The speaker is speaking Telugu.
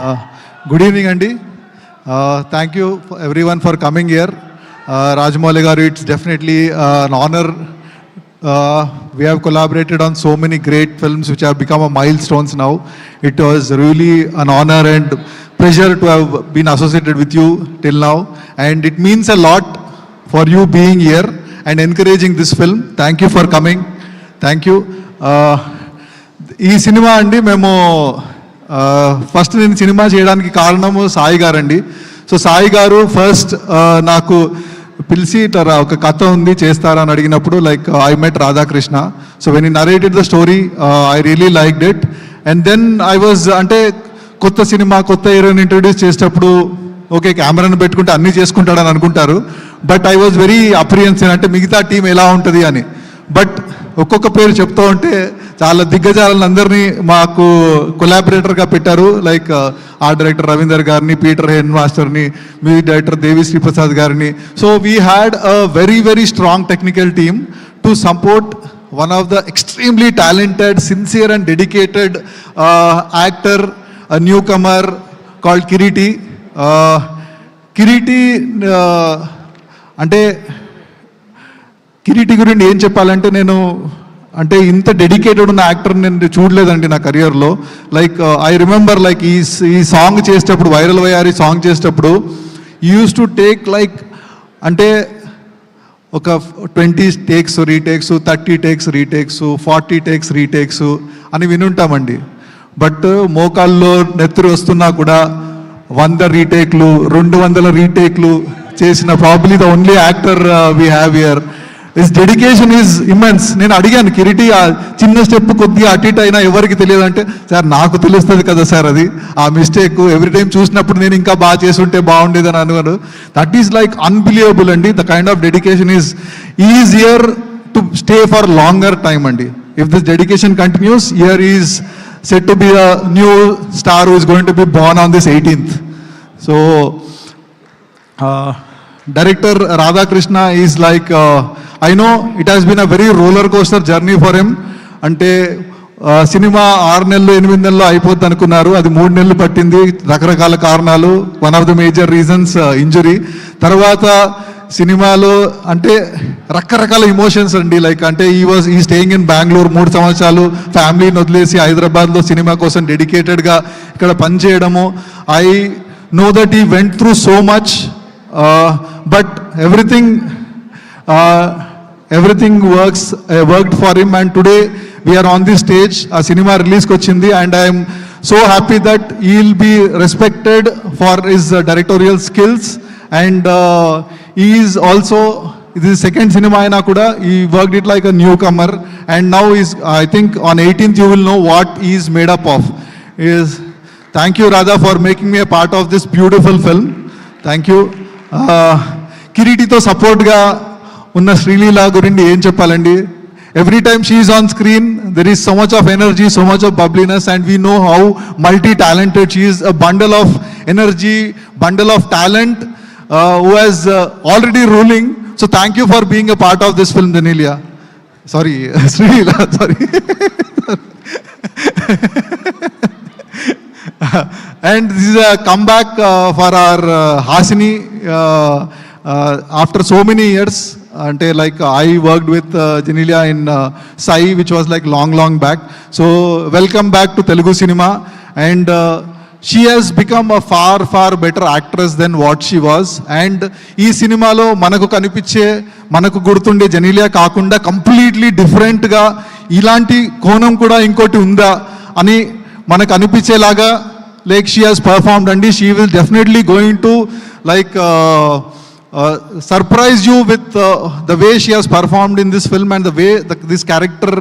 Good evening, Andy. Thank you everyone for coming here. Rajamouli garu, it's definitely an honor. We have collaborated on so many great films which have become a milestones now. It was really an honor and pleasure to have been associated with you till now, and it means a lot for you being here and encouraging this film. Thank you for coming. Thank you. ఈ సినిమా అండి మేము ఫస్ట్ నేను సినిమా చేయడానికి కారణము సాయి గారు అండి. సో సాయి గారు ఫస్ట్ నాకు పిలిచి ఇట్లా ఒక కథ ఉంది చేస్తారా అని అడిగినప్పుడు like I met Radhakrishna. So when he narrated the story I really liked it. And then I was అంటే కొత్త సినిమా కొత్త హీరోయిన్ ఇంట్రడ్యూస్ చేసేటప్పుడు ఓకే కెమెరాను పెట్టుకుంటే అన్నీ చేసుకుంటాడని అనుకుంటారు. బట్ ఐ వాజ్ వెరీ అప్రిహెన్సివ్, అంటే మిగతా టీం ఎలా ఉంటుంది అని. బట్ ఒక్కొక్క పేరు చెప్తూ ఉంటే చాలా దిగ్గజాలను అందరినీ మాకు కొలాబరేటర్గా పెట్టారు. లైక్ ఆర్ట్ డైరెక్టర్ రవీందర్ గారిని, పీటర్ హెన్ మాస్టర్ని, మ్యూజిక్ డైరెక్టర్ దేవి శ్రీప్రసాద్ గారిని. So we had a very very strong technical team to support one of the extremely talented, sincere and dedicated actor, a newcomer called Kiriti. అంటే కిరీటి గురించి ఏం చెప్పాలంటే నేను అంటే ఇంత డెడికేటెడ్ ఉన్న యాక్టర్ నేను చూడలేదండి నా కెరియర్లో. లైక్ ఐ రిమెంబర్ లైక్ ఈ సాంగ్ చేసేటప్పుడు, వైరల్ వయ్యారి సాంగ్ చేసేటప్పుడు యూస్ టు టేక్ లైక్ అంటే ఒక 20 takes retakes, 30 takes retakes, 40 takes retakes అని వినుంటామండి. బట్ మోకాల్లో నెత్తురు వస్తున్నా కూడా 100 రీటేక్లు, 200 రీటేక్లు చేసిన probably the only actor we have here. This dedication is immense. నేను అడిగాను కిరీటి ఆ చిన్న స్టెప్ కొద్దిగా అటు ఇటు అయినా ఎవరికి తెలియదు అంటే, సార్ నాకు తెలుస్తుంది కదా సార్ అది ఆ మిస్టేక్ ఎవ్రీ టైం చూసినప్పుడు నేను ఇంకా బాగా చేసుంటే బాగుండేదని అనుకోను. దట్ ఈస్ లైక్ అన్బిలీవబుల్ అండి. The kind of dedication is here to stay for longer time అండి. If this dedication continues, here is set to be a new star who is going to be born on this 18th. So Director Radhakrishna is like, I know it has been a very roller coaster journey for him. అంటే సినిమా 6 నెలలు 8 నెలలు అయిపోద్ది అనుకున్నారు, అది 3 నెలలు పట్టింది. రకరకాల కారణాలు, one of the major reasons injury. తర్వాత సినిమాలో అంటే రకరకాల ఇమోషన్స్ అండి. లైక్ అంటే ఈ స్టేయింగ్ ఇన్ బెంగళూరు 3 సంవత్సరాలు, ఫ్యామిలీని వదిలేసి హైదరాబాద్లో సినిమా కోసం డెడికేటెడ్గా ఇక్కడ పనిచేయడము. I know that he went through so much, but everything worked for him, and today we are on this stage. A cinema release kochindi, and I am so happy that he will be respected for his directorial skills, and he is also, this is second cinema aina kuda he worked it like a newcomer, and now is, I think on 18th you will know what he is made up of. Thank you Radha for making me a part of this beautiful film. Thank you. కిరీటితో సపోర్ట్గా ఉన్న శ్రీలీల గురించి ఏం చెప్పాలండి. Every time she is on screen there is so much of energy, so much of bubbliness, and we know how multi talented she is. A bundle of energy, bundle of talent who has already ruling. So thank you for being a part of this film Genelia. Sorry Sreeleela, sorry. And this is a comeback for our Hasini after so many years. Ante like I worked with Genelia in Sai, which was like long back. So welcome back to Telugu cinema, and she has become a far better actress than what she was. And ee cinema lo manaku kanipiche, manaku gurtunde Genelia kaakunda completely different ga ilanti konam kuda inkoti unda ani manaku anipichelaga like she has performed, and she will definitely going to like surprise you with the way she has performed in this film, and the way this character